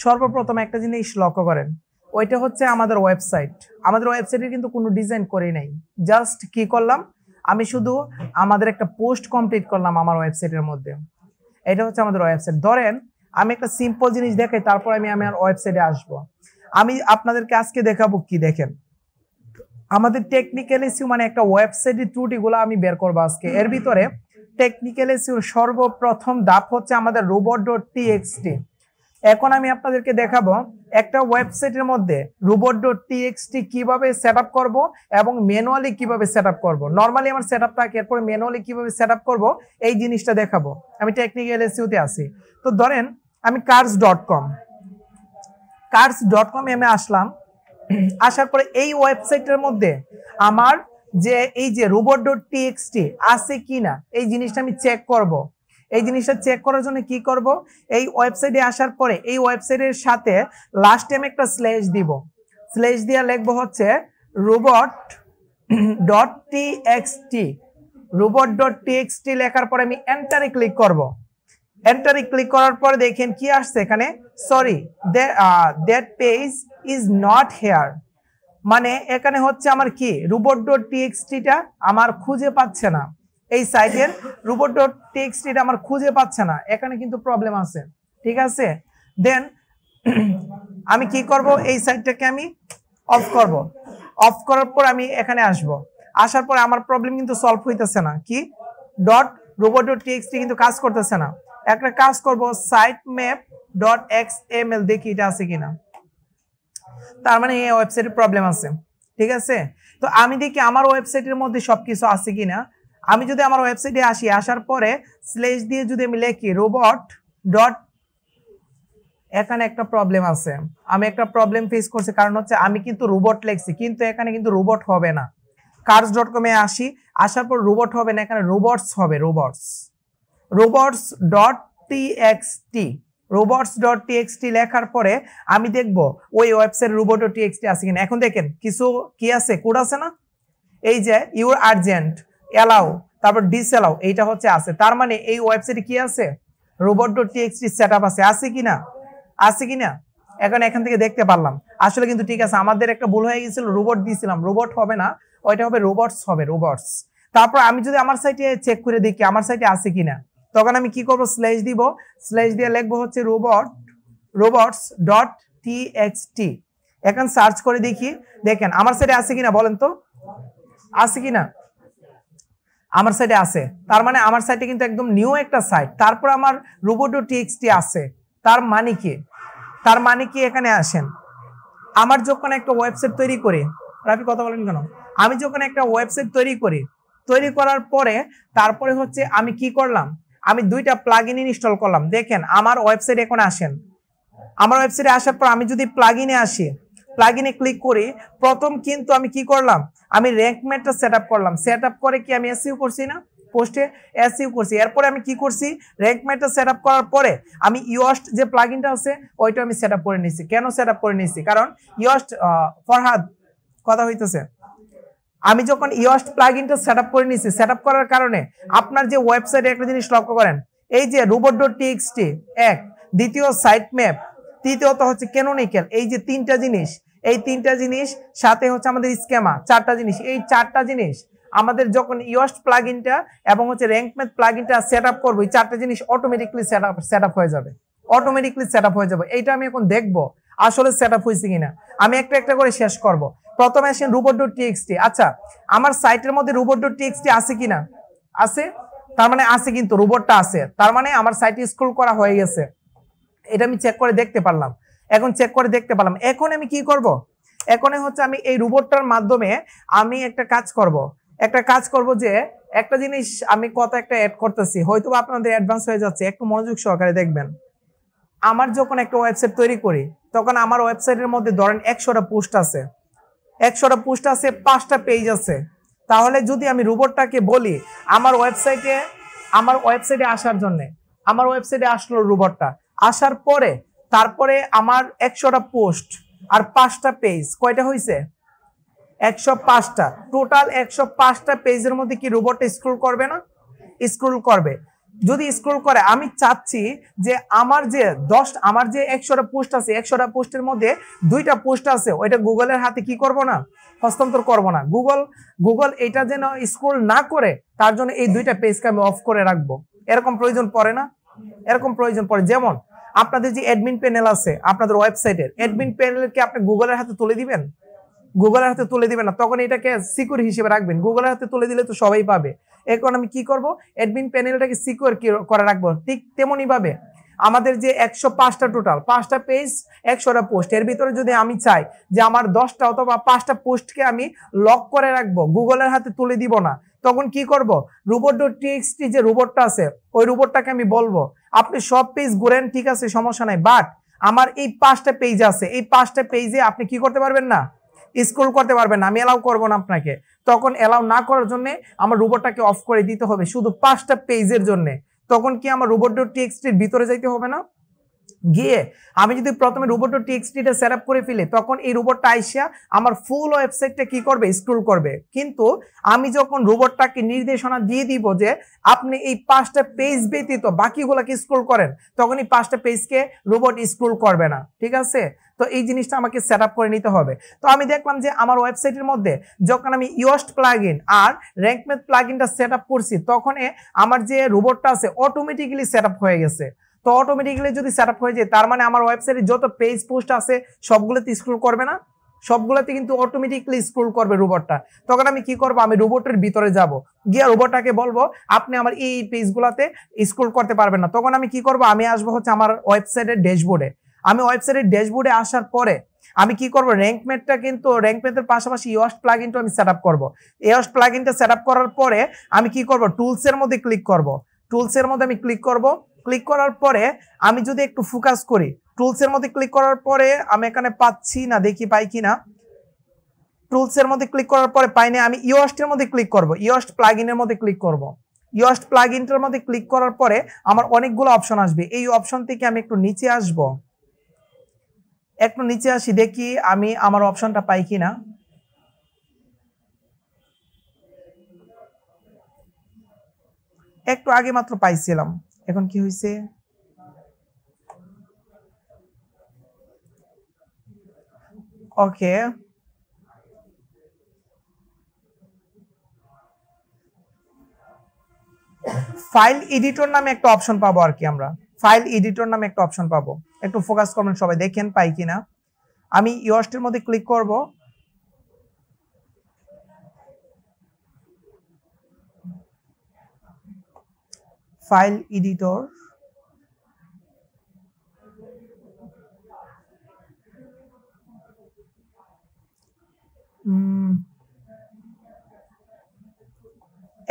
সর্বপ্রথম একটা জিনিস লক্ষ্য করেন, ওইটা হচ্ছে আমাদের ওয়েবসাইট। আমাদের ওয়েবসাইটে কিন্তু কোনো ডিজাইন করি নাই, জাস্ট কি করলাম, আমি শুধু আমাদের একটা পোস্ট কমপ্লিট করলাম আমার ওয়েবসাইটের মধ্যে। এটা হচ্ছে আমাদের ওয়েবসাইট। ধরেন আমি একটা সিম্পল জিনিস দেখাই, তারপর আমি আমার ওয়েবসাইটে আসব। আমি আপনাদেরকে আজকে দেখাবো কি, দেখেন আমাদের টেকনিক্যাল ইস্যু মানে একটা ওয়েবসাইটের ত্রুটিগুলো আমি বের করবো আজকে। এর ভিতরে টেকনিক্যাল ইস্যু সর্বপ্রথম ধাপ হচ্ছে আমাদের robot.txt। এখন আমি আপনাদেরকে দেখাবো একটা ওয়েবসাইটের মধ্যে robot.txt কিভাবে সেটআপ করব এবং ম্যানুয়ালি কিভাবে সেটআপ করব। নরমালি আমার সেটআপ থাকে, এরপর ম্যানুয়ালি কিভাবে সেটআপ করব এই জিনিসটা দেখাবো। আমি টেকনিক্যাল ইস্যুতে আছি। তো ধরেন আমি cars.com এ আসলাম। আসার পরে এই ওয়েবসাইটের মধ্যে আমার যে এই যে robot.txt আছে কিনা এই জিনিসটা আমি চেক করব। এই জিনিসটা চেক করার জন্য কি করব, এই ওয়েবসাইটে আসার পরে এই ওয়েবসাইটের সাথে লাস্ট টাইম একটা স্ল্যাশ দিব। স্ল্যাশ দিয়ে লিখবো হচ্ছে robot.txt। robot.txt লেখার পরে আমি এন্টারে ক্লিক করব। এন্টারে ক্লিক করার পরে দেখেন কি আসছে এখানে, sorry that page is not here. মানে এখানে হচ্ছে আমার কি robot.txt টা আমার খুঁজে পাচ্ছে না, এই সাইটের robot.txt টা আমার খুঁজে পাচ্ছে না। এখানে কিন্তু প্রবলেম আছে, ঠিক আছে। দেন আমি কি করব, এই সাইটটাকে আমি অফ করব। অফ করার পর আমি এখানে আসব। আসার পর আমার প্রবলেম কিন্তু সলভ হইতেছে না, কি robot.txt কিন্তু কাজ করতেছে না। একটা কাজ করব, sitemap.xml দেখি এটা আছে কিনা। তার মানে এই ওয়েবসাইটে প্রবলেম আছে, ঠিক আছে। তো আমি দেখি আমার ওয়েবসাইটের মধ্যে সবকিছু আছে কিনা। আমি যদি আমার ওয়েবসাইটে আসি, আসার পরে স্ল্যাশ দিয়ে যদি আমি লিখি robot. এখানে একটা প্রবলেম আছে, আমি একটা প্রবলেম ফেস করছি, কারণ হচ্ছে আমি কিন্তু রোবট লিখছি কিন্তু এখানে কিন্তু রোবট হবে না। cars.com এ আসি, আসার পর রোবট হবে না, এখানে রোবটস হবে, robots.txt। robots.txt লেখার পরে আমি দেখব ওই ওয়েবসাইট robot.txt আছে কিনা। এখন দেখেন কিছু কি আছে, কোড আছে না, এই যে ইউর আর্জেন্ট অ্যালাউ তারপর ডিসঅ্যালাউ এইটা হচ্ছে আছে। তার মানে এই ওয়েবসাইটে কি আছে, robot.txt সেটআপ আছে কিনা, এখান থেকে দেখতে পারলাম আসলে কিন্তু ঠিক আছে। আমাদের একটা ভুল হয়ে গিয়েছিল, রোবট দিয়েছিলাম, রোবট হবে না, ওইটা হবে রোবটস হবে, রোবটস। তারপর আমি যদি আমার সাইটে চেক করে দেখি আমার সাইটে আছে কিনা, তখন আমি কি করব, স্ল্যাশ দিব। স্ল্যাশ দিয়ে লিখবো হচ্ছে robots.txt। এখন সার্চ করে দেখি, দেখেন আমার সাইটে আছে কিনা, বলেন তো আছে কিনা। আমার সাইটে আছে, তার মানে আমার সাইটে কিন্তু একদম নিউ একটা সাইট। তারপর আমার robot.txt আছে, তার মানে কি এখানে আসেন, আমার যখন একটা ওয়েবসাইট তৈরি করি, রাফি কথা বলেন কেন, আমি যখন একটা ওয়েবসাইট তৈরি করার পরে তারপরে হচ্ছে আমি কি করলাম, আমি দুইটা প্লাগইন ইনস্টল করলাম। দেখেন আমার ওয়েবসাইট এখন আসেন, আমার ওয়েবসাইটে আসার পর আমি যদি প্লাগইনে আসি, প্লাগইনে ক্লিক করি, প্রথম কিন্তু আমি কি করলাম, আমি র্যাঙ্ক ম্যাটটা সেটআপ করলাম। সেটআপ করে কি আমি এসইও করছি না, পোস্টে এসইও করছি। এরপরে আমি কি করছি, র্যাঙ্ক ম্যাটটা সেটআপ করার পরে আমি ইয়োস্ট যে প্লাগইনটা আছে ওইটা আমি সেটআপ করে নিয়েছি। কেন সেটআপ করে নিয়েছি, কারণ ইয়োস্ট ফরহাদ কথা হইতেছে, আমি যখন ইয়োস্ট প্লাগইনটা সেটআপ করে নিয়েছি, সেটআপ করার কারণে আপনার যে ওয়েবসাইটে একটা জিনিস লক্ষ্য করেন, এই যে robot.txt এক, দ্বিতীয় সাইট ম্যাপ, তৃতীয়ত হচ্ছে ক্যানোনিক্যাল, এই যে তিনটা জিনিস, এই তিনটা জিনিস সাথে হচ্ছে আমাদের স্কেমা, চারটা জিনিস। এই চারটা জিনিস আমাদের যখন ইয়োস্ট প্লাগইনটা এবং হচ্ছে র্যাঙ্ক ম্যাথ প্লাগইনটা সেটআপ করব, এই চারটা জিনিস অটোমেটিক্যালি সেটআপ হয়ে যাবে, এইটা আমি এখন দেখবো আসলে সেটআপ হয়েছে কিনা। আমি একটা করে শেষ করব। প্রথমে আসেন robot.txt। আচ্ছা আমার সাইটের মধ্যে robot.txt আছে কিনা, আছে, তার মানে আছে, কিন্তু রোবটটা আছে, তার মানে আমার সাইটে স্ক্রল করা হয়ে গেছে। এটা আমি চেক করে দেখতে পারলাম। এখন আমি কি করব, এখন হচ্ছে আমি এই রোবটটার মাধ্যমে আমি একটা কাজ করব যে একটা জিনিস আমি একটা অ্যাড করতেছি, হয়তো আপনাদের অ্যাডভান্স হয়ে যাচ্ছে, একটু মনোযোগ সহকারে দেখবেন। আমার যখন একটা ওয়েবসাইট তৈরি করি, তখন আমার ওয়েবসাইটের মধ্যে ধরেন 100টা পোস্ট আছে, 5টা পেজ আছে। তাহলে যদি আমি রোবটটাকে বলি আমার ওয়েবসাইটে আসার জন্য, আমার ওয়েবসাইটে আসলো রোবটটা, আসার পরে তারপরে আমার 100টা পোস্ট আর 5টা পেজ, কয়টা হয়েছে, 105টা। টোটাল 105টা পেজের মধ্যে কি রোবটটা স্ক্রল করবে না, স্ক্রল করবে। যদি স্ক্রল করে আমি চাচ্ছি যে আমার যে 100টা পোস্ট আছে, 100টা পোস্টের মধ্যে 2টা পোস্ট আছে, ওইটা গুগলের হাতে কি করব না, হস্তান্তর করব না। গুগল এটা যেন স্ক্রল না করে তার জন্য এই 2টা পেজকে আমি অফ করে রাখবো। এরকম প্রয়োজন পড়ে না? এরকম প্রয়োজন পড়ে। যেমন আপনাদের যে অ্যাডমিন প্যানেল আছে আপনাদের ওয়েবসাইটের, অ্যাডমিন প্যানেলকে আপনি গুগলের হাতে তুলে দিবেন? গুগলের হাতে তুলে দিবেন না, তখন এটাকে সিকিউর হিসেবে রাখবেন। গুগলের হাতে তুলে দিলে তো সবাই পাবে। এখন আমি কি করব, অ্যাডমিন প্যানেলটাকে সিকিউর করে রাখবো। ঠিক তেমনি ভাবে আমাদের যে 105টা টোটাল 5টা পেজ 100টা পোস্ট, এর ভিতরে যদি আমি চাই যে আমার 10টা অথবা 5টা পোস্টকে আমি লক করে রাখবো, গুগলের হাতে তুলে দিব না, তখন কি করব, robot.txt যে রোবটটা আছে ওই রোবটটাকে আমি বলবো আপনি সব পেজ ঘুরেন, ঠিক আছে সমস্যা নাই, বাট আমার এই 5টা পেজ আছে, এই 5টা পেজে আপনি কি করতে পারবেন না, স্ক্রল করতে পারবেন না, আমি এলাও করবো না আপনাকে। তখন এলাও না করার জন্য আমার রোবটটাকে অফ করে দিতে হবে শুধু 5টা পেজের জন্য। তখন কি আমার robot.txt এর ভিতরে যাইতে হবে না, গিয়ে আমি যদি প্রথমে robot.txt টা সেট আপ করে ফেলি, তখন এই রোবটটা আইসা আমার ফুল ওয়েবসাইটটা কি করবে, স্ক্রল করবে। কিন্তু আমি যখন রোবটটাকে নির্দেশনা দিয়ে দিব যে আপনি এই 5টা পেজ ব্যতীত বাকিগুলোকে স্ক্রল করেন, তখন এই 5টা পেজকে রোবট স্ক্রল করবে না। ঠিক আছে, তো এই জিনিসটা আমাকে সেট আপ করে নিতে হবে। তো আমি দেখলাম যে আমার ওয়েবসাইটের মধ্যে যখন আমি ইয়োস্ট প্লাগইন আর র্যাঙ্ক ম্যাথ প্লাগইনটা সেট আপ করছি, তখন আমার যে রোবটটা আছে অটোমেটিক্যালি সেট আপ হয়ে গেছে। তো অটোমেটিক্যালি যদি সেট আপ হয়ে যায় তার মানে আমার ওয়েবসাইটে যত পেজ পোস্ট আছে সবগুলোতে স্ক্রল করবে না, সবগুলোতে কিন্তু অটোমেটিক্যালি স্ক্রল করবে রোবটটা। তখন আমি কি করব, আমি রোবটের ভিতরে যাব, গিয়ে রোবটটাকে বলবো আপনি আমার এই পেজগুলোতে স্ক্রল করতে পারবেন না। তখন আমি কি করব, আমি আসবো হচ্ছে আমার ওয়েবসাইটের ড্যাশবোর্ডে। আমি ওয়েবসাইটের ড্যাশবোর্ডে আসার পরে আমি কি করব, র্যাঙ্ক ম্যাথটা কিন্তু র্যাঙ্ক ম্যাথের পাশাপাশি ইয়োস্ট প্লাগইনটা আমি সেট আপ করবো। ইয়োস্ট প্লাগইনটা সেট আপ করার পরে আমি কি করব, টুলসের মধ্যে ক্লিক করব। টুলসের মধ্যে আমি ক্লিক করব। ক্লিক করার পরে আমি যদি একটু ফোকাস করি, টুলসের মধ্যে ক্লিক করার পরে আমি এখানে পাচ্ছি না, দেখি পাই কিনা। টুলসের মধ্যে ক্লিক করার পরে পাইনি, আমি ইয়োস্টের মধ্যে ক্লিক করব, ইয়োস্ট প্লাগইনের মধ্যে ক্লিক করব। ইয়োস্ট প্লাগইনটার মধ্যে ক্লিক করার পরে আমার অনেকগুলো অপশন আসবে। এই অপশন থেকে আমি একটু নিচে আসব, একটু নিচে আসি, দেখি আমি আমার অপশনটা পাই কিনা। একটু আগে মাত্র পাইছিলাম, এখন কি হয়েছে, ওকে ফাইল এডিটর নামে একটা অপশন পাবো আর কি, আমরা ফাইল এডিটর নামে একটা অপশন পাবো। একটু ফোকাস করবেন সবাই, দেখেন পাই কিনা। আমি ইয়োস্টের মধ্যে ক্লিক করব, ফাইল এডিটর,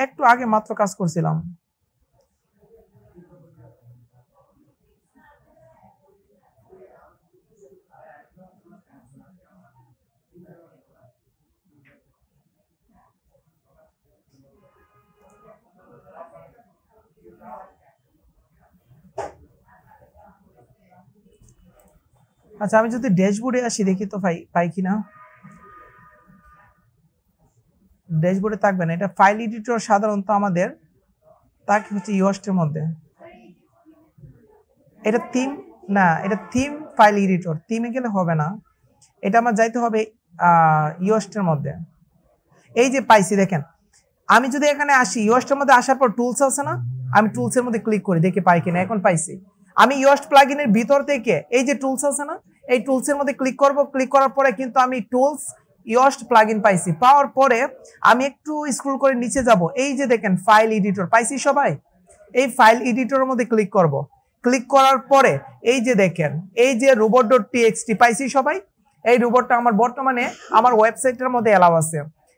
একটু আগে মাত্র কাজ করছিলাম। আচ্ছা আমি যদি ড্যাশবোর্ডে আসি দেখি তো পাই কিনা। ড্যাশবোর্ডে থাকবে না, এটা ফাইল এডিটর সাধারণত আমাদের থাকে হচ্ছে ইয়োস্টের মধ্যে। এটা থিম না, এটা থিম ফাইল এডিটর, থিমে গেলে হবে না, এটা আমার যাইতে হবে ইয়োস্টের মধ্যে। এই যে পাইছি দেখেন, আমি যদি এখানে আসি ইয়োস্টের মধ্যে আসার পর টুলস আছে না, আমি টুলসের মধ্যে ক্লিক করি, দেখি পাই কিনা। এখন পাইছি। আমি ইয়োস্ট প্লাগইনের ভিতর থেকে এই যে টুলস আছে না, এই টুলসের মধ্যে ক্লিক করব। ক্লিক করার পরে কিন্তু আমি টুলস ইয়োস্ট প্লাগইন পাইছি। পাওয়ার পরে আমি একটু স্ক্রল করে নিচে যাব, এই যে দেখেন ফাইল এডিটর পাইছি সবাই। এই ফাইল এডিটরের মধ্যে ক্লিক করব। ক্লিক করার পরে এই যে দেখেন, এই যে robot.txt পাইছি সবাই। এই রোবটটা আমার বর্তমানে আমার ওয়েবসাইটের মধ্যে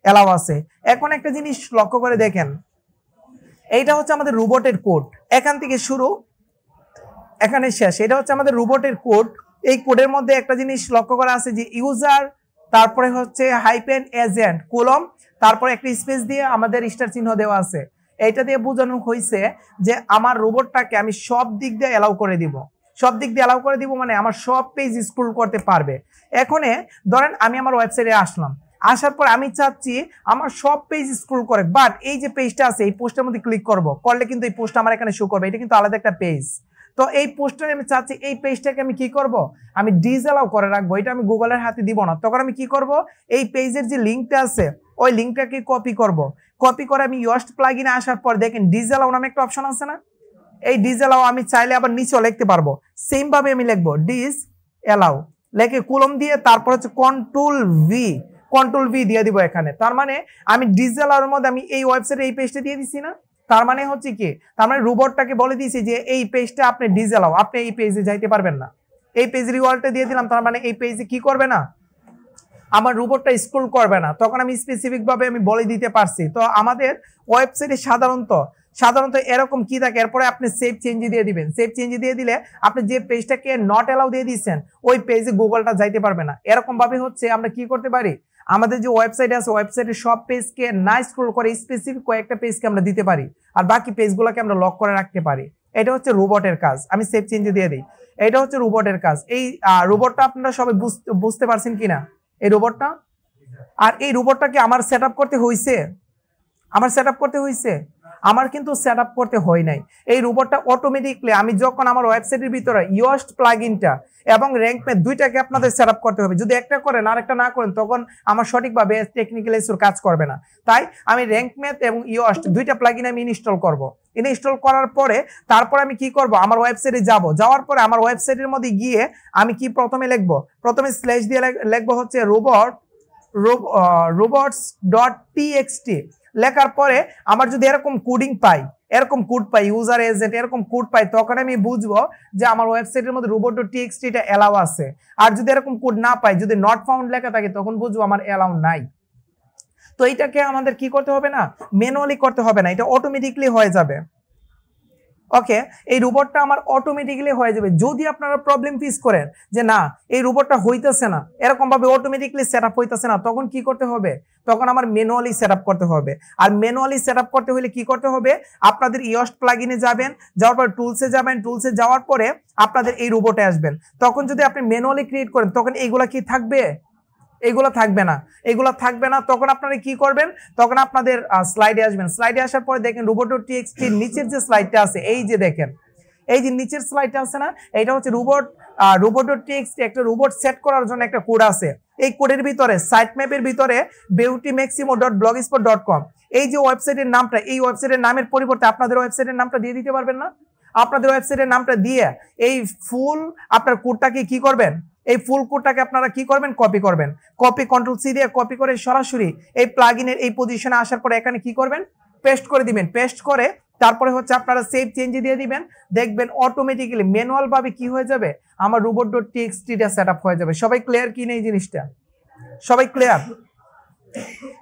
এলাও আছে। এখন একটা জিনিস লক্ষ্য করে দেখেন, এইটা হচ্ছে আমাদের রোবটের কোড, এখান থেকে শুরু এখানে শেষ, এটা হচ্ছে আমাদের রোবটের কোড। এই কোডের মধ্যে একটা জিনিস লক্ষ্য করা আছে যে ইউজার, তারপরে হচ্ছে হাইপেন এজেন্ট কোলম, তারপরে একটা স্পেস দিয়ে আমাদের স্টার চিহ্ন দেওয়া আছে। এইটা দিয়ে বোঝানো হয়েছে যে আমার রোবটটাকে আমি সব দিক দিয়ে অ্যালাউ করে দিব। সব দিক দিয়ে অ্যালাউ করে দিব মানে আমার সব পেজ স্ক্রল করতে পারবে। এখন ধরেন আমি আমার ওয়েবসাইটে আসলাম, আসার পর আমি চাচ্ছি আমার সব পেজ স্ক্রল করে, বাট এই যে পেজটা আছে এই পোস্টের মধ্যে ক্লিক করব, করলে কিন্তু এই পোস্টটা আমার এখানে শো করবে, এটা কিন্তু আলাদা একটা পেজ। তো এই পোস্টারে আমি চাচ্ছি এই পেজটাকে আমি কি করব, আমি ডিসঅ্যালাউ করে রাখবো, এটা আমি গুগলের হাতে দিব না। তখন আমি কি করব, এই পেজের যে লিঙ্কটা আছে ওই লিঙ্কটাকে কপি করব, কপি করে আমি ইয়োস্ট প্লাগইনে আসার পর দেখেন ডিসঅ্যালাউ নামে একটা অপশন আছে না, এই ডিসঅ্যালাউ আমি চাইলে আবার নিচেও লিখতে পারবো, সেম ভাবে আমি লিখবো ডিসঅ্যালাউ, লেখে কলম দিয়ে তারপর হচ্ছে কন্ট্রোল ভি দিয়ে দিব এখানে। তার মানে আমি ডিসঅ্যালাউর মধ্যে আমি এই ওয়েবসাইটে এই পেজটা দিয়ে দিছি না, তার মানে হচ্ছে কি, তার মানে রোবটটাকে বলে দিয়েছি যে এই পেজটা আপনি ডিসঅ্যালাউ, আপনি এই পেজে যাইতে পারবেন না, এই পেজ রিওয়ার্ডটা দিয়ে দিলাম, তার মানে এই পেজে কি করবে না, আমার রোবটটা স্ক্রল করবে না। তখন আমি স্পেসিফিক ভাবে আমি বলে দিতে পারছি। তো আমাদের ওয়েবসাইটে সাধারণত এরকম কি থাকে, এরপরে আপনি সেভ চেঞ্জ দিয়ে দিবেন, সেভ চেঞ্জ দিয়ে দিলে আপনি যে পেজটাকে নট অ্যালাউ দিয়ে দিচ্ছেন ওই পেজে গুগলটা যাইতে পারবে না। এরকম ভাবে হচ্ছে আমরা কি করতে পারি, আমাদের যে ওয়েবসাইট আছে ওয়েবসাইটের সব পেজকে না স্ক্রল করে স্পেসিফিক কয়েকটা পেজকে আমরা দিতে পারি, আর বাকি পেজগুলোকে আমরা লক করে রাখতে পারি। এটা হচ্ছে রোবটের কাজ। আমি সেভ চেঞ্জ দিয়ে দিই, এটা হচ্ছে রোবটের কাজ। এই রোবটটা আপনারা সবাই বুঝতে পারছেন কিনা এই রোবটটা? আর এই রোবটটাকে আমার সেটআপ করতে হয়েছে, আমার কিন্তু সেটআপ করতে হয় নাই। এই রোবটটা অটোমেটিকলি আমি যখন আমার ওয়েবসাইটের ভিতরে ইয়োস্ট প্লাগইনটা এবং র্যাঙ্ক ম্যাথ দুইটাকে আপনাদের সেটআপ করতে হবে, যদি একটা করেন আর একটা না করেন তখন আমার সঠিকভাবে টেকনিক্যাল ইস্যুর কাজ করবে না। তাই আমি র্যাঙ্ক ম্যাথ এবং ইয়োস্ট দুইটা প্লাগইন আমি ইনস্টল করব, ইনস্টল করার পরে তারপর আমি কি করব, আমার ওয়েবসাইটে যাওয়ার পরে আমার ওয়েবসাইটের মধ্যে গিয়ে আমি কি প্রথমে স্ল্যাশ দিয়ে লিখবো হচ্ছে robots.txt। লেখার পরে আমার যদি এরকম কোড পাই ইউজার এজেন্ট এরকম কোড পাই, তখন আমি বুঝবো যে আমার ওয়েবসাইটের মধ্যে robot.txt এটা অ্যালাউ আছে। আর যদি এরকম কোড না পাই, যদি নট ফাউন্ড লেখা থাকে, তখন বুঝবো আমার অ্যালাউ নাই। তো এইটাকে আমাদের কি করতে হবে না, ম্যানুয়ালি করতে হবে না, এটা অটোমেটিকলি হয়ে যাবে। ওকে, এই রোবটটা আমার অটোমেটিক্যালি হয়ে যাবে। যদি আপনারা প্রবলেম ফেস করেন যে না এই রোবটটা হইতেছে না, এরকম ভাবে অটোমেটিক্যালি সেটআপ হইতেছে না, তখন কি করতে হবে, তখন আমার ম্যানুয়ালি সেটআপ করতে হবে। আর ম্যানুয়ালি সেটআপ করতে হলে কি করতে হবে, আপনাদের ইয়োস্ট প্লাগইনে যাবেন, যাওয়ার পর টুলসে যাবেন, টুলসে যাওয়ার পরে আপনাদের এই রোবটে আসবেন। তখন যদি আপনি ম্যানুয়ালি ক্রিয়েট করেন তখন এইগুলা কি থাকবে, এগুলো থাকবে না। তখন আপনারা কি করবেন, তখন আপনাদের স্লাইডে আসবেন, স্লাইডে আসার পরে দেখেন robots.txt নিচের যে স্লাইডটা আছে, এই যে দেখেন এই যে নিচের স্লাইডটা আছে না, এটা হচ্ছে robots.txt একটা রোবট সেট করার জন্য একটা কোড আছে। এই কোডের ভিতরে সাইট ম্যাপের ভিতরে beautymaximo.blogspot.com এই যে ওয়েবসাইটের নামটা, এই ওয়েবসাইটের নামের পরিবর্তে আপনাদের ওয়েবসাইটের নামটা দিয়ে দিতে পারবেন না? আপনাদের ওয়েবসাইটের নামটা দিয়ে এই ফুল আপনার কোডটাকে কি করবেন, এই ফুল কোডটাকে আপনারা কি করবেন, কপি কন্ট্রোল সি দিয়ে কপি করে সরাসরি এই প্লাগইনের এই পজিশনে আসার পরে এখানে কি করবেন, পেস্ট করে দিবেন। পেস্ট করে তারপরে হচ্ছে আপনারা সেভ চেঞ্জ দিয়ে দিবেন, দেখবেন অটোমেটিক্যালি ম্যানুয়াল ভাবে কি হয়ে যাবে, আমার robot.txt টা সেটআপ হয়ে যাবে। সবাই ক্লিয়ার কি না এই জিনিসটা? সবাই ক্লিয়ার?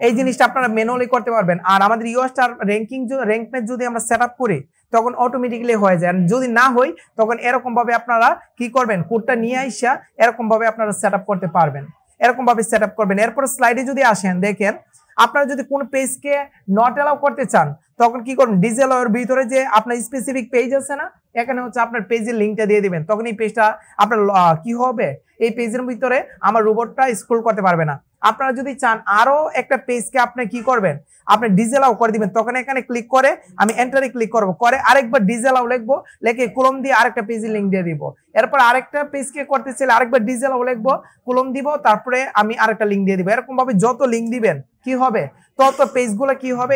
এই জিনিসটা আপনারা ম্যানুয়ালি করতে পারবেন। আর আমাদের ইয়োস্ট আর র্যাঙ্ক ম্যাথ যদি আমরা সেটআপ করি তখন অটোমেটিক্যালি হয়ে যায়। আর যদি না হয় তখন এরকম ভাবে আপনারা কি করবেন, কোডটা নিয়ে আইসা এরকম ভাবে আপনারা সেটআপ করতে পারবেন, এরকম ভাবে সেটআপ করবেন। এরপর স্লাইডে যদি আসেন, দেখেন আপনারা যদি কোনো পেজকে নট অ্যালাউ করতে চান তখন কি করবেন, ডিসঅ্যালাউ এর ভিতরে যে আপনার স্পেসিফিক পেজ আছে না, এখানে হচ্ছে আপনার পেজের লিঙ্কটা দিয়ে দিবেন। তখন এই পেজটা আপনার কি হবে, এই পেজের ভিতরে আমার রোবটটা স্ক্রল করতে পারবে না। আপনারা যদি চান আরো একটা পেজকে আপনি কি করবেন, আপনি ডিসঅ্যালাউ করে দিবেন। তখন এখানে ক্লিক করে আমি এন্টারে ক্লিক করব, করে আরেকবার ডিসঅ্যালাউ লিখবো, লিখে কলম দিয়ে আরেকটা পেজের লিঙ্ক দিয়ে দিব। এরপর আরেকটা পেজকে করতে চাইলে আরেকবার ডিসঅ্যালাউ লিখবো, কলম দিব, তারপরে আমি আরেকটা লিঙ্ক দিয়ে দিব। এরকম ভাবে যত লিঙ্ক দিবেন কি হবে, তত পেজগুলো কি হবে,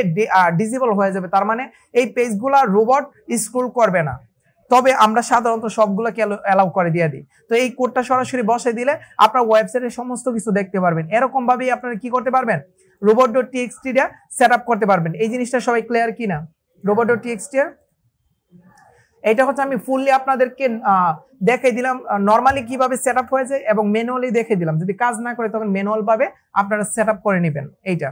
ডিসেবল হয়ে যাবে। তার মানে এই পেজগুলা রোবট স্ক্রল করবে না। তবে আমরা সাধারণত সবগুলোকে অ্যালাউ করে দিয়ে দিই। তো এই কোডটা সরাসরি বসে দিলে আপনার ওয়েবসাইটে সমস্ত কিছু দেখতে পারবেন। এরকম ভাবেই আপনারা কি করতে পারবেন, robot.txt টা সেটআপ করতে পারবেন। এই জিনিসটা সবাই ক্লিয়ার কিনা? robot.txt এটা হচ্ছে আমি ফুললি আপনাদেরকে দেখাই দিলাম নরমালি কিভাবে সেটআপ হয়ে যায় এবং ম্যানুয়ালি দেখে দিলাম। যদি কাজ না করে তখন ম্যানুয়াল ভাবে আপনারা সেটআপ করে নেবেন এইটা।